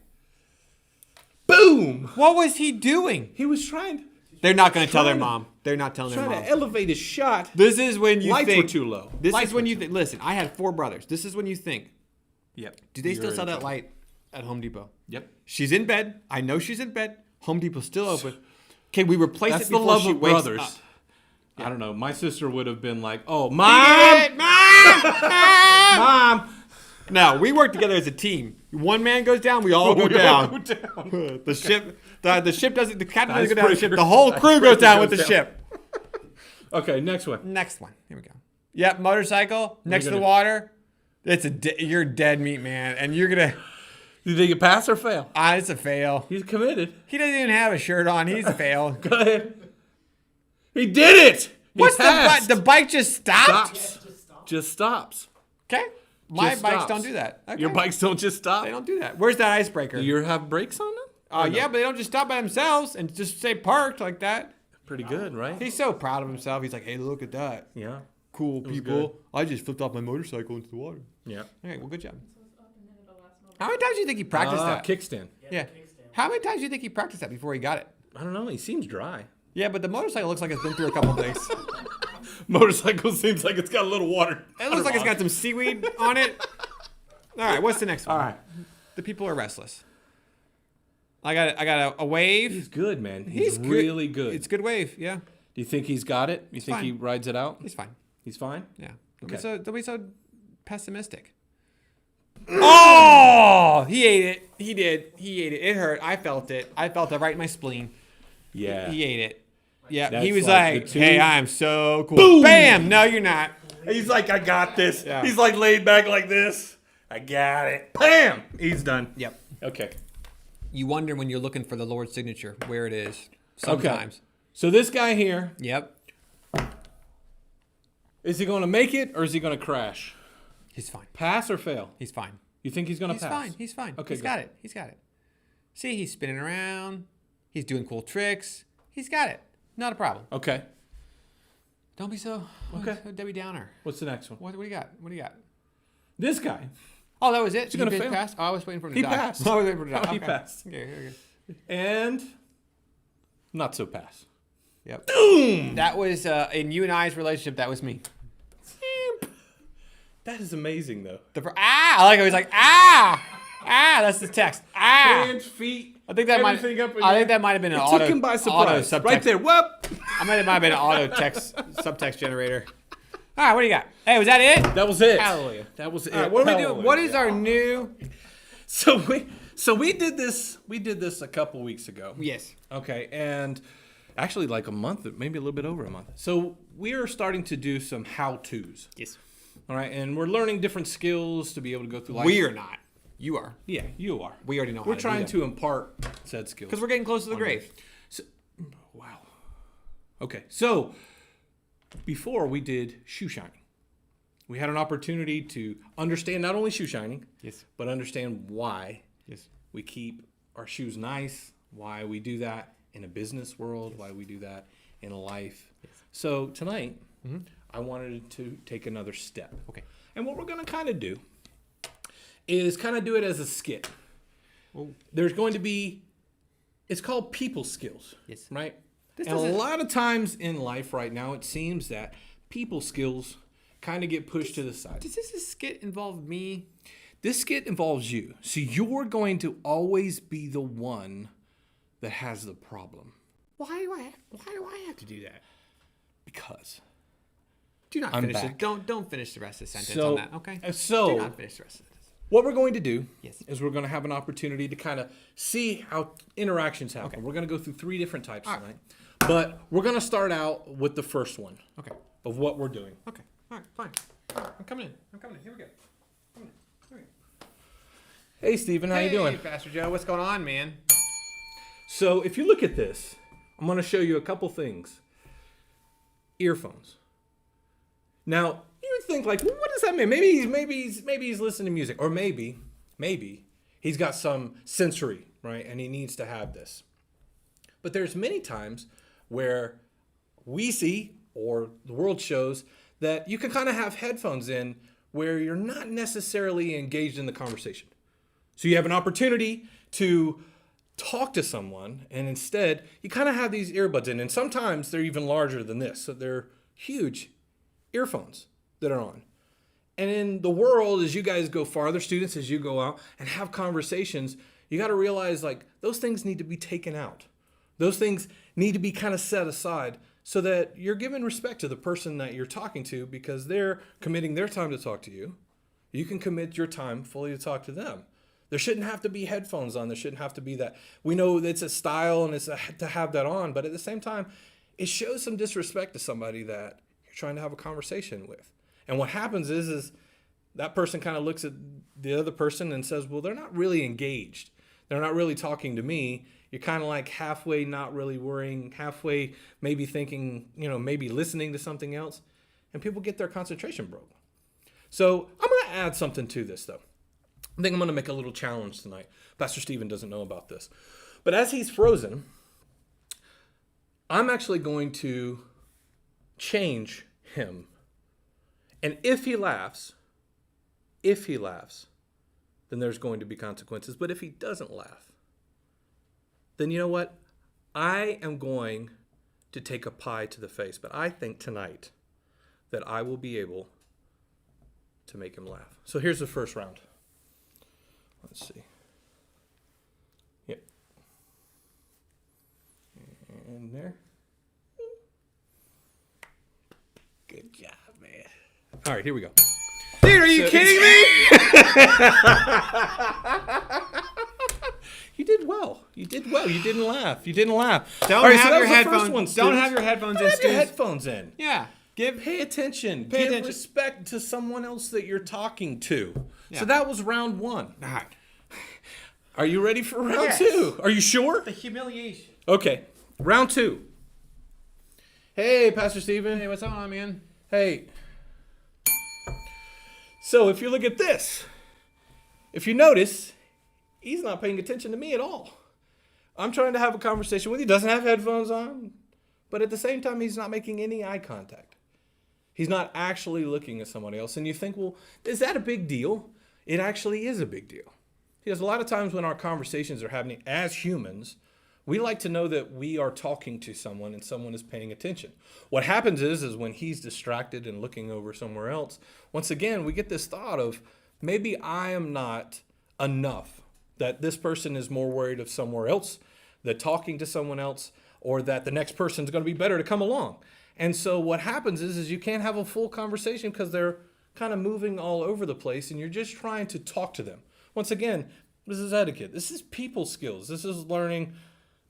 Boom. What was he doing? He was trying They're not going to tell their Trying to- mom. They're not telling their to mom. elevate his shot. This is when you Lights think were too low. This Lights is when were you think. Listen, I had 4 brothers. This is when you think. Yep. Do they still You're sell in that trouble. light at Home Depot? Yep. She's in bed. I know she's in bed. Home Depot's still open. Can we replace That's it the before love she of wakes brothers. up? I don't know. My sister would have been like, "Oh, Mom! mom, Mom! mom." No, we work together as a team. One man goes down, we all go We all down. go down. The ship, the ship doesn't. The captain That's doesn't go down the pretty ship. crazy. The whole That's crew crazy. goes down with Goes the down. ship. Okay, next one. Next one. Here we go. Yep, motorcycle next to the gonna- water. It's you're dead meat, man, and you're gonna. Do you think it pass or fail? It's a fail. He's committed. He doesn't even have a shirt on. He's a fail. Go ahead. He did it. He What's passed. the bike just stopped? Stops. Just stops. Okay, my Just bikes stops. don't do that. Okay. Your bikes don't just stop. They don't do that. Where's that icebreaker? Do you have brakes on them? Or no? Yeah, but they don't just stop by themselves and just say parked like that. Pretty good, right? He's so proud of himself. He's like, hey, look at that. Yeah. Cool, was people. good. I just flipped off my motorcycle into the water. Yeah. All right, well, good job. How many times do you think he practiced that? Kickstand. Yeah. How many times do you think he practiced that before he got it? I don't know. He seems dry. Yeah, but the motorcycle looks like it's been through a couple things. Motorcycle seems like it's got a little water. It looks like it's got some seaweed on it. All right, what's the next one? All right. The people are restless. I got a wave. He's good, man. He's really good. It's a good wave, yeah. Do you think he's got it? You think fine. he rides it out? He's fine. He's fine? Yeah. Okay. Don't be so pessimistic. Oh, he ate it. He did. He ate it. It hurt. I felt it. I felt it right in my spleen. Yeah. He ate it. Yeah. That's he was like like, the two- "Hey, I'm so cool." Boom! Bam. No, you're not. He's like, I got this. Yeah. He's like laid back like this. I got it. Bam! He's done. Yep. Okay. You wonder when you're looking for the Lord's signature where it is. Okay. Sometimes. So this guy here, Yep. is he going to make it or is he going to crash? He's fine. Pass or fail? He's fine. You think he's going to He's pass? fine. He's fine. Okay, He's good. got it. He's got it. See, he's spinning around. He's doing cool tricks. He's got it. Not a problem. Okay. Don't be so Okay. Debbie Downer. What's the next one? What do you got? What do you got? This guy. Oh, that was it. He's gonna He fail. passed? Oh, I was waiting for him to He die. passed. I was waiting for him to die. Oh, he Okay. passed. Okay, okay. And not so pass. Yep. Boom! That was in you and I's relationship. That was me. That is amazing, though. I like how he's like That's the text. Hands, feet, I think that might. everything up in I there. think that might have been an It auto. took him by auto surprise. subtext. Right there. Whoop! I might have been an auto text subtext generator. All right, what do you got? Hey, was that it? That was it. Hallelujah. That was it. All right, what are we doing? Hallelujah. What is our new? So we did this. We did this a couple weeks ago. Yes. Okay, and actually like a month, maybe a little bit over a month. So we are starting to do some how-tos. Yes. All right, and we're learning different skills to be able to go through life. We are not. You are. Yeah, you are. We already know how We're to do trying that. to impart said skills. Because we're getting close to the grave. Wow. Okay, so before we did shoe shining. We had an opportunity to understand not only shoe shining, Yes. but understand why Yes. we keep our shoes nice, why we do that in a business world, why we do that in life. So tonight, I wanted to take another step. Okay. And what we're going to kind of do is kind of do it as a skit. Whoa. There's going to be, it's called people skills. Yes. Right? This And a doesn't- lot of times in life right now, it seems that people skills kind of get pushed to the side. Does this skit involve me? This skit involves you. So you're going to always be the one that has the problem. Why do I have to do that? Because. Do not I'm finish back. it. Don't finish the rest of the sentence So, on that. Okay. Do so not finish the rest of the sentence. what we're going to do Yes. is we're going to have an opportunity to kind of see how interactions happen. Okay. We're going to go through 3 different types All right. tonight. But we're going to start out with the first one Okay. of what we're doing. Okay. All right. Fine. All right, I'm coming in. Here we go. Coming in. Here we go. Hey, Steven, how you doing? Hey, Pastor Joe. What's going on, man? So if you look at this, I'm going to show you a couple things. Earphones. Now, you would think like, well, what does that mean? Maybe he's listening to music, or maybe he's got some sensory, right? And he needs to have this. But there's many times where we see, or the world shows, that you can kind of have headphones in where you're not necessarily engaged in the conversation. So you have an opportunity to talk to someone, and instead you kind of have these earbuds in, and sometimes they're even larger than this. So they're huge earphones that are on. And in the world, as you guys go farther, students, as you go out and have conversations, you got to realize like those things need to be taken out. Those things need to be kind of set aside so that you're giving respect to the person that you're talking to, because they're committing their time to talk to you. You can commit your time fully to talk to them. There shouldn't have to be headphones on. There shouldn't have to be that. We know it's a style and it's to have that on, but at the same time, it shows some disrespect to somebody that you're trying to have a conversation with. And what happens is that person kind of looks at the other person and says, well, they're not really engaged. They're not really talking to me. You're kind of like halfway not really worrying, halfway maybe thinking, maybe listening to something else. And people get their concentration broken. So I'm going to add something to this, though. I think I'm going to make a little challenge tonight. Pastor Stephen doesn't know about this. But as he's frozen, I'm actually going to change him. And if he laughs, then there's going to be consequences. But if he doesn't laugh, then you know what? I am going to take a pie to the face. But I think tonight that I will be able to make him laugh. So here's the first round. Let's see. Yep. And there. Good job, man. All right, here we go. Dude, are you kidding me? You did well. You did well. You didn't laugh. Don't All right, have that your was the first headphones. one, Don't students. have your headphones in, Don't have your students. headphones in. Yeah. Pay attention. Pay Give attention. respect to someone else that you're talking to. Yeah. So that was round one. All right. Are you ready for round Yes. two? Are you sure? The humiliation. Okay. Round two. Hey, Pastor Stephen. Hey, what's going on, man? Hey. So if you look at this, if you notice, he's not paying attention to me at all. I'm trying to have a conversation with you. He doesn't have headphones on, but at the same time, he's not making any eye contact. He's not actually looking at somebody else. And you think, well, is that a big deal? It actually is a big deal. Because a lot of times when our conversations are happening as humans, we like to know that we are talking to someone and someone is paying attention. What happens is when he's distracted and looking over somewhere else, once again, we get this thought of maybe I am not enough, that this person is more worried of somewhere else, that talking to someone else, or that the next person's going to be better to come along. And so what happens is you can't have a full conversation because they're kind of moving all over the place and you're just trying to talk to them. Once again, this is etiquette. This is people skills. This is learning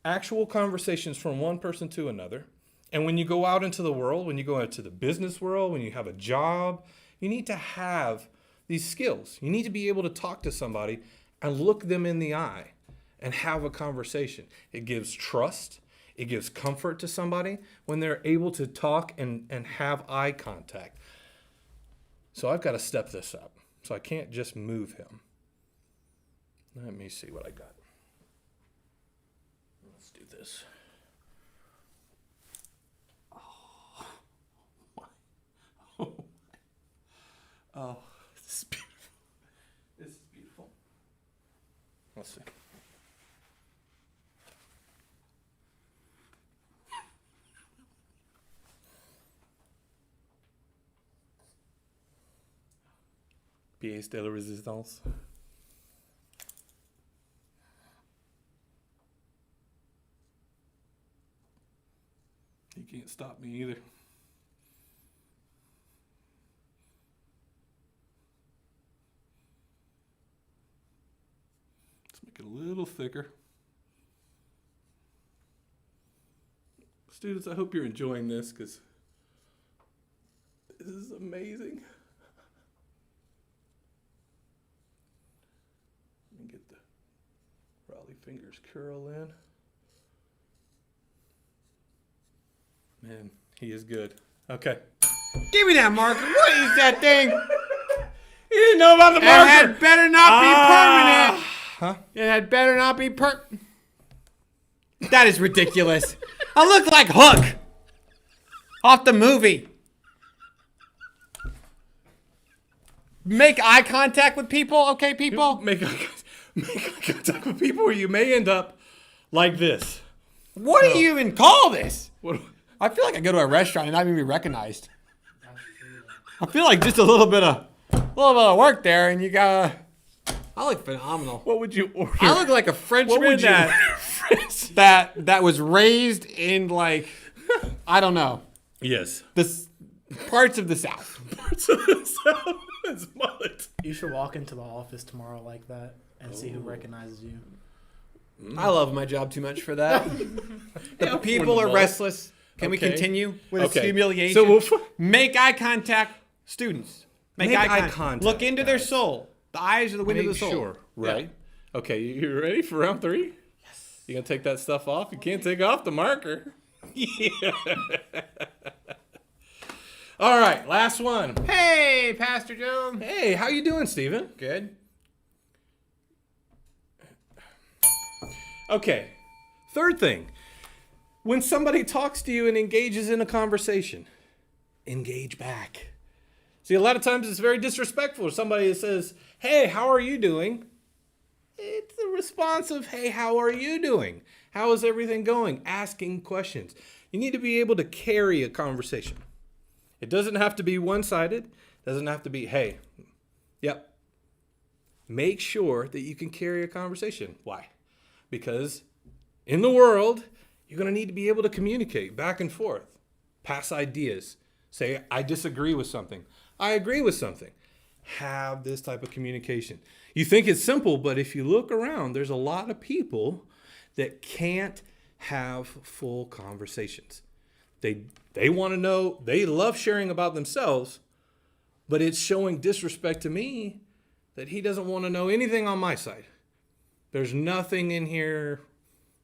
actual conversations from one person to another. And when you go out into the world, when you go into the business world, when you have a job, you need to have these skills. You need to be able to talk to somebody and look them in the eye and have a conversation. It gives trust. It gives comfort to somebody when they're able to talk and have eye contact. So I've got to step this up. So I can't just move him. Let me see what I got. Let's do this. Oh, this is beautiful. This is beautiful. Let's see. Pièce de la résistance. You can't stop me either. Let's make it a little thicker. Students, I hope you're enjoying this because this is amazing. Let me get the Raleigh fingers curl in. Man, he is good. Okay. Give me that marker. What is that thing? You didn't know about the It marker. had better not be permanent. Huh? It had better not be That is ridiculous. I look like Hook off the movie. Make eye contact with people, okay, people? Make eye contact with people, or you may end up like this. What do you even call this? What? I feel like I go to a restaurant and not even be recognized. I feel like just a little bit of work there, and you gotta. I look phenomenal. What would you order? I look like a Frenchman What would you that was raised in like I don't know Yes. this parts of the South. Parts of the South. His mullet. You should walk into the office tomorrow like that and see who recognizes you. I love my job too much for that. The Yeah, people for the are mullet. restless. Can we Okay. continue with this Okay. humiliation? So we'll make eye contact, students. Make eye contact. Look into their guys. soul. The eyes are the window Make of the soul. sure, right? Okay, you ready for round 3? Yes. You gonna take that stuff off? You can't take off the marker. Yeah. All right, last one. Hey, Pastor Joe. Hey, how you doing, Steven? Good. Okay. Third thing. When somebody talks to you and engages in a conversation, engage back. See, a lot of times it's very disrespectful. Somebody says, "Hey, how are you doing?" It's a response of, "Hey, how are you doing? How is everything going?" Asking questions. You need to be able to carry a conversation. It doesn't have to be one-sided. It doesn't have to be, "Hey, yep." Make sure that you can carry a conversation. Why? Because in the world, you're going to need to be able to communicate back and forth, pass ideas, say, "I disagree with something. I agree with something." Have this type of communication. You think it's simple, but if you look around, there's a lot of people that can't have full conversations. They want to know, they love sharing about themselves, but it's showing disrespect to me that he doesn't want to know anything on my side. There's nothing in here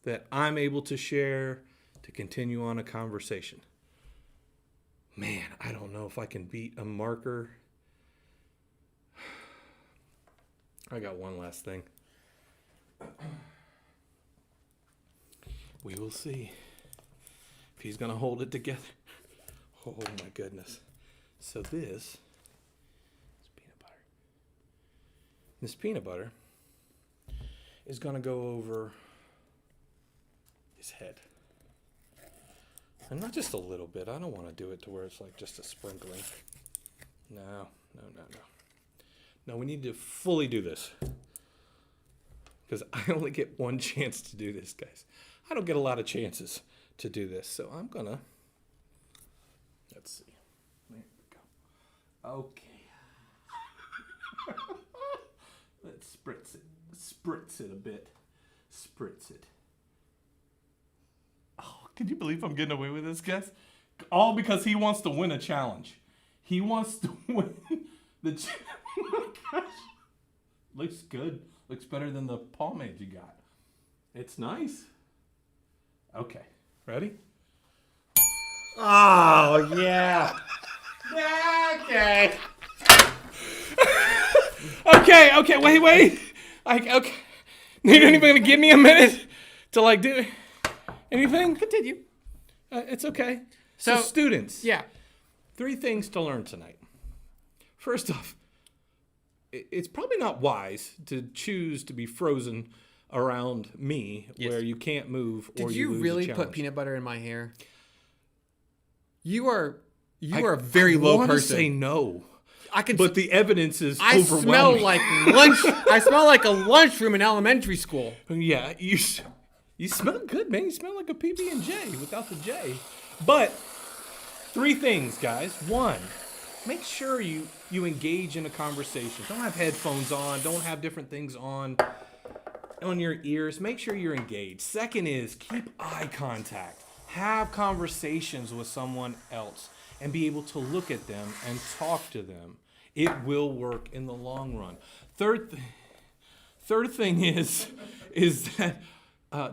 that I'm able to share to continue on a conversation. Man, I don't know if I can beat a marker. I got one last thing. We will see if he's going to hold it together. Oh my goodness. So this is peanut butter. This peanut butter is going to go over his head. And not just a little bit. I don't want to do it to where it's like just a sprinkling. No. No, we need to fully do this. Because I only get one chance to do this, guys. I don't get a lot of chances to do this. So I'm going to, let's see. There we go. Okay. Let's spritz it. Spritz it a bit. Spritz it. Oh, can you believe I'm getting away with this, guys? All because he wants to win a challenge. He wants to win the challenge. Oh my gosh. Looks good. Looks better than the pomade you got. It's nice. Okay. Ready? Oh, yeah. Okay. Okay, wait. Okay. You're not even going to give me a minute to like do anything? Continue. It's okay. So students. Yeah. 3 things to learn tonight. First off, it's probably not wise to choose to be frozen around me where you can't move or Did you you lose really a put challenge. peanut butter in my hair? You are a very low I want to person. say no, I can but the evidence is I smell overwhelming. like lunch. I smell like a lunchroom in elementary school. Yeah, you smell good, man. You smell like a PB&J without the J. But 3 things, guys. 1, make sure you engage in a conversation. Don't have headphones on. Don't have different things on your ears. Make sure you're engaged. 2nd is keep eye contact. Have conversations with someone else and be able to look at them and talk to them. It will work in the long run. Third thing is that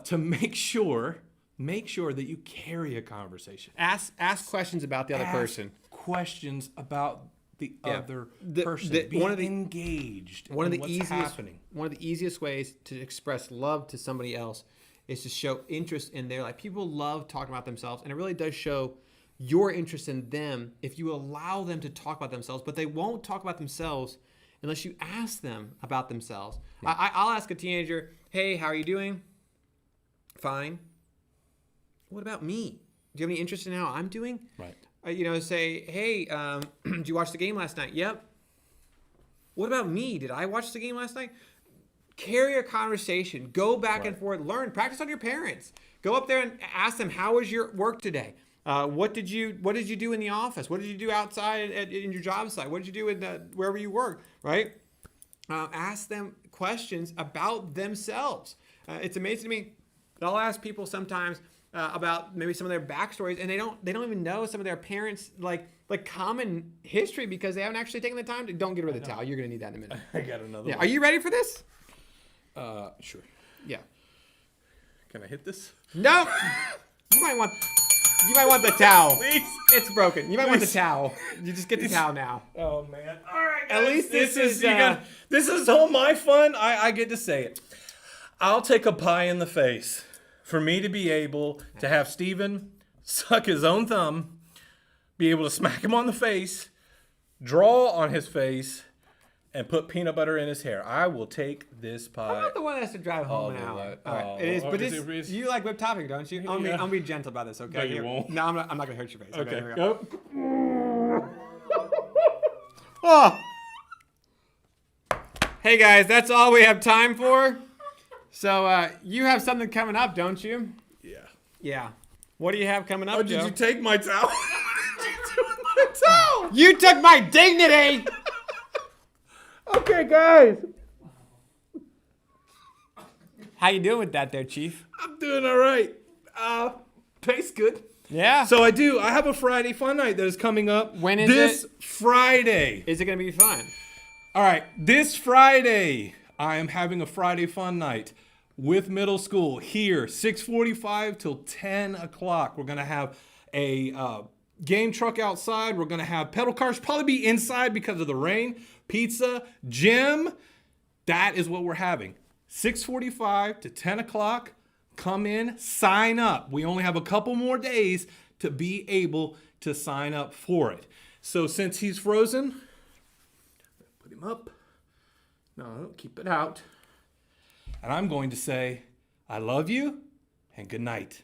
to make sure make sure that you carry a conversation. Ask questions about the other Ask person. questions about the Yeah. other The- person. the- Be one of the- engaged One of in the what's easiest happening. one of the easiest ways to express love to somebody else is to show interest in their life. People love talking about themselves, and it really does show your interest in them if you allow them to talk about themselves. But they won't talk about themselves unless you ask them about themselves. I'll ask a teenager, "Hey, how are you doing?" "Fine." "What about me? Do you have any interest in how I'm doing?" Right. Say, "Hey, did you watch the game last night?" "Yep." "What about me? Did I watch the game last night?" Carry a conversation. Go back and forth. Learn. Practice on your parents. Go up there and ask them, "How was your work today? What did you do in the office? What did you do outside in your job site? What did you do in wherever you work?" Right? Ask them questions about themselves. It's amazing to me. I'll ask people sometimes about maybe some of their backstories, and they don't even know some of their parents like common history because they haven't actually taken the time to. Don't get rid of the towel. You're gonna need that in a minute. I got another Yeah. one. Are you ready for this? Sure. Yeah. Can I hit this? No. You might want the towel. Please. It's broken. You might want the Please. towel. You just get the towel now. Oh man! All right, At guys. least this is, this is all my fun. I get to say it. I'll take a pie in the face for me to be able to have Steven suck his own thumb, be able to smack him on the face, draw on his face, and put peanut butter in his hair. I will take this I'm pie. not the one that has to drive home Oh, an hour. right. All right. Oh, It is, oh, but is it's, it is- you like whipped topping, don't you? I'm Yeah. gonna be gentle about this, okay? No, you Here. won't. No, I'm not gonna hurt your face. Okay, Okay, here we go. go. Oh. Hey guys, that's all we have time for. So you have something coming up, don't you? Yeah. Yeah. What do you have coming up, Oh, Joe? did you take my towel? What did you do with my towel? You took my dignity. Okay, guys. How you doing with that there, Chief? I'm doing all right. Tastes good. Yeah. So I have a Friday fun night that is coming up. When is this it? Friday. Is it gonna be fun? All right, this Friday, I am having a Friday fun night with middle school here, 6:45 till 10 o'clock. We're gonna have a game truck outside. We're gonna have pedal cars, probably be inside because of the rain. Pizza, gym. That is what we're having. 6:45 to 10 o'clock. Come in, sign up. We only have a couple more days to be able to sign up for it. So since he's frozen, put him up. No, keep it out. And I'm going to say, I love you and good night.